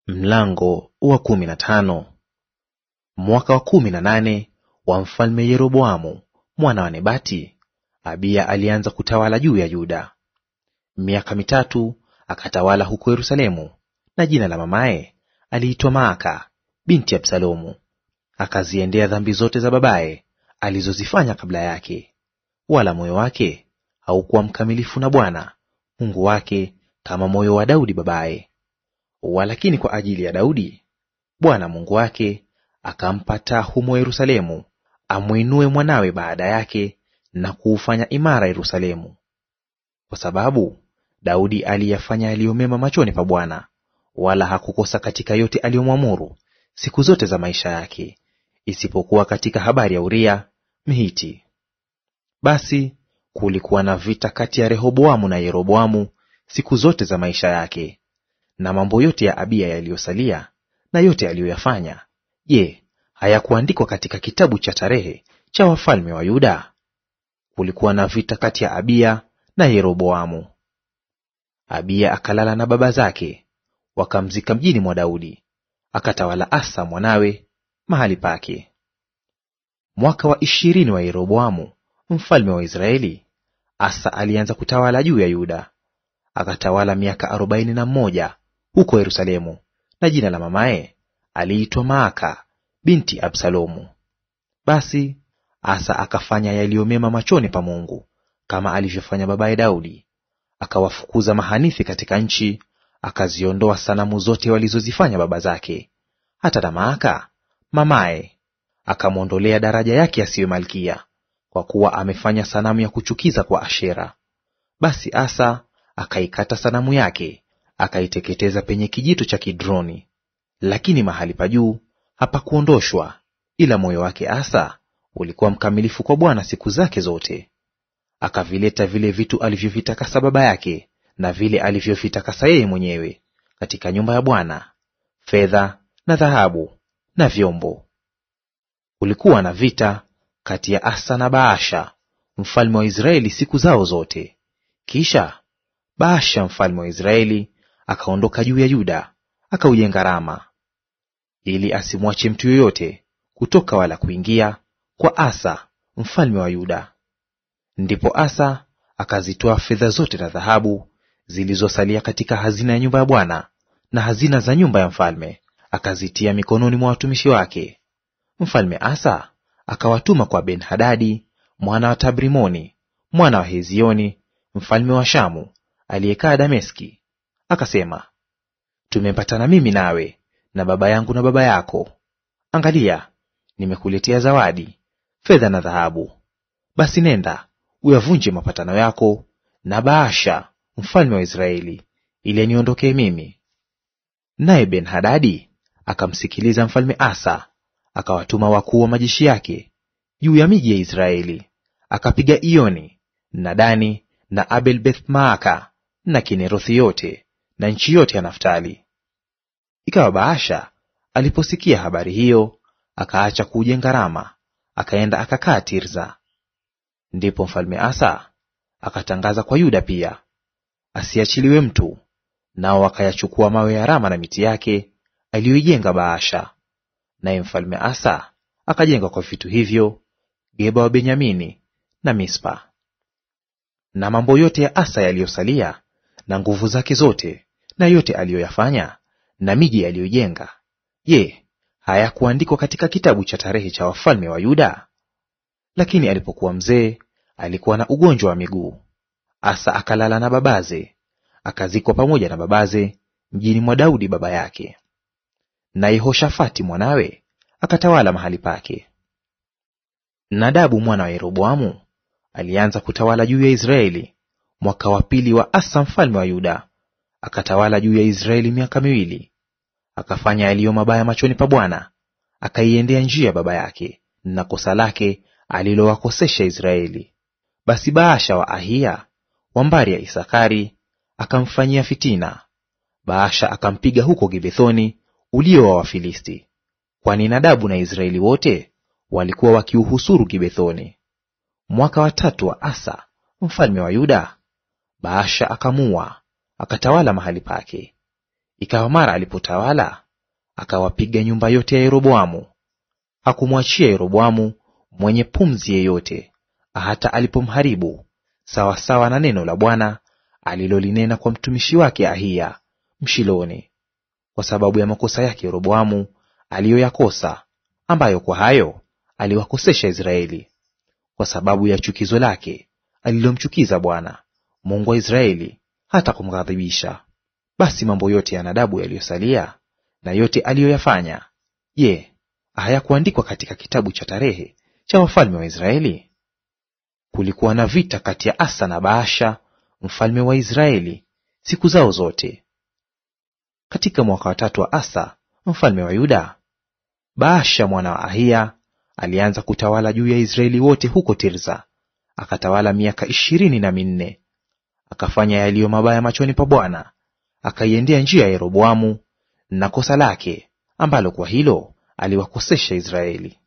Mlango wa 15. Mwaka wa 18 wa mfalme Yeroboamu mwana wa Nebati, Abiya alianza kutawala juu ya Yuda. Miaka 3 akatawala huko Yerusalemu, na jina la mamaye aliitwa Maaka binti Absalomu. Akaziendea dhambi zote za babaye alizozifanya kabla yake, wala moyo wake haukuwa mkamilifu na Bwana Mungu wake kama moyo wa Daudi babaye. Walakini kwa ajili ya Daudi, Bwana Mungu wake akampa humo Yerusalemu, amwinue mwanawe baada yake na kuufanya imara Yerusalemu. Kwa sababu Daudi aliyafanya yaliyo mema machoni pa Bwana, wala hakukosa katika yote aliyomwamuru siku zote za maisha yake, isipokuwa katika habari ya Uria Mhiti. Basi kulikuwa na vita kati ya Rehoboamu na Yeroboamu siku zote za maisha yake. Na mambo yote ya Abiya yaliyosalia na yote aliyoyafanya, je, hayakuandikwa katika kitabu cha tarehe cha wafalme wa Yuda? Kulikuwa na vita kati ya Abiya na Yeroboamu. Abiya akalala na baba zake, wakamzika mjini mwa Daudi. Akatawala Asa mwanawe mahali pake. Mwaka wa 20 wa Yeroboamu mfalme wa Israeli, Asa alianza kutawala juu ya Yuda. Akatawala miaka 41 huko Yerusalemu, na jina la mamaye aliitwa Maaka binti Absalomu. Basi Asa akafanya yaliyo mema machoni pa Mungu, kama alivyofanya babaye Daudi. Akawafukuza mahanithi katika nchi, akaziondoa sanamu zote walizozifanya baba zake. Hata na Maaka mamaye akamwondolea daraja yake asiwe malkia, kwa kuwa amefanya sanamu ya kuchukiza kwa Ashera. Basi Asa akaikata sanamu yake, akaiteketeza penye kijito cha Kidroni. Lakini mahali pa juu hapakuondoshwa, ila moyo wake Asa ulikuwa mkamilifu kwa Bwana siku zake zote. Akavileta vile vitu alivyovitakasa baba yake na vile alivyovitakasa yeye mwenyewe katika nyumba ya Bwana, fedha na dhahabu na vyombo. Kulikuwa na vita kati ya Asa na Baasha mfalme wa Israeli siku zao zote. Kisha Baasha mfalme wa Israeli akaondoka juu ya Yuda, akaujenga Rama, ili asimwache mtu yoyote kutoka wala kuingia kwa Asa mfalme wa Yuda. Ndipo Asa akazitoa fedha zote na dhahabu zilizosalia katika hazina ya nyumba ya Bwana na hazina za nyumba ya mfalme, akazitia mikononi mwa watumishi wake. Mfalme Asa akawatuma kwa Ben-Hadadi mwana wa Tabrimoni mwana wa Hezioni mfalme wa Shamu aliyekaa Dameski, akasema, tumepatana mimi nawe na baba yangu na baba yako. Angalia, nimekuletea zawadi, fedha na dhahabu. Basi nenda uyavunje mapatano yako na Baasha mfalme wa Israeli, ili aniondokee mimi. Naye Ben-Hadadi akamsikiliza mfalme Asa, akawatuma wakuu wa majeshi yake juu ya miji ya Israeli. Akapiga Ioni na Dani na Abel Beth-Maaka na Kinerothi yote na nchi yote ya Naftali. Ikawa Baasha aliposikia habari hiyo, akaacha kuujenga Rama, akaenda akakaa Tirza. Ndipo mfalme Asa akatangaza kwa Yuda pia asiachiliwe mtu, nao wakayachukua mawe ya Rama na miti yake aliyoijenga Baasha. Naye mfalme Asa akajenga kwa vitu hivyo Geba wa Benyamini na Mispa. Na mambo yote ya Asa yaliyosalia na nguvu zake zote na yote aliyoyafanya na miji aliyojenga, je, hayakuandikwa katika kitabu cha tarehe cha wafalme wa Yuda? Lakini alipokuwa mzee, alikuwa na ugonjwa wa miguu. Asa akalala na babaze, akazikwa pamoja na babaze mjini mwa Daudi baba yake. Na Yehoshafati mwanawe akatawala mahali pake. Nadabu mwana wa Yeroboamu alianza kutawala juu ya Israeli mwaka wa 2 wa Asa mfalme wa Yuda. Akatawala juu ya Israeli miaka 2. Akafanya yaliyo mabaya machoni pa Bwana, akaiendea njia ya baba yake na kosa lake alilowakosesha Israeli. Basi Baasha wa Ahiya wa mbari ya Isakari akamfanyia fitina. Baasha akampiga huko Gibethoni ulio wa Wafilisti, kwani Nadabu na Israeli wote walikuwa wakiuhusuru Gibethoni. Mwaka wa 3 wa Asa mfalme wa Yuda, Baasha akamuua, akatawala mahali pake. Ikawa mara alipotawala, akawapiga nyumba yote ya Yeroboamu. Hakumwachia Yeroboamu mwenye pumzi yeyote, hata alipomharibu, sawasawa na neno la Bwana alilolinena kwa mtumishi wake Ahiya Mshiloni, kwa sababu ya makosa yake Yeroboamu aliyoyakosa, ambayo kwa hayo aliwakosesha Israeli, kwa sababu ya chukizo lake alilomchukiza Bwana Mungu wa Israeli, hata kumghadhibisha. Basi mambo yote ya Nadabu yaliyosalia na yote aliyoyafanya, je, hayakuandikwa katika kitabu cha tarehe cha wafalme wa Israeli? Kulikuwa na vita kati ya Asa na Baasha mfalme wa Israeli siku zao zote. Katika mwaka wa 3 wa Asa mfalme wa Yuda, Baasha mwana wa Ahiya alianza kutawala juu ya Israeli wote huko Tirza, akatawala miaka 24. Akafanya yaliyo mabaya machoni pa Bwana, akaiendea njia ya Yeroboamu na kosa lake ambalo kwa hilo aliwakosesha Israeli.